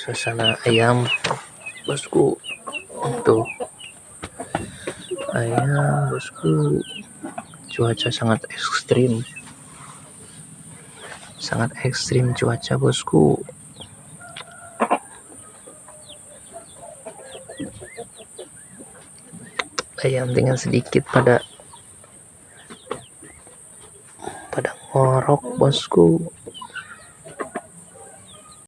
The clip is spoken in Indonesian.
suasana ayam bosku, tuh ayam bosku, cuaca sangat ekstrim cuaca bosku. Ayam tinggal sedikit pada ngorok bosku.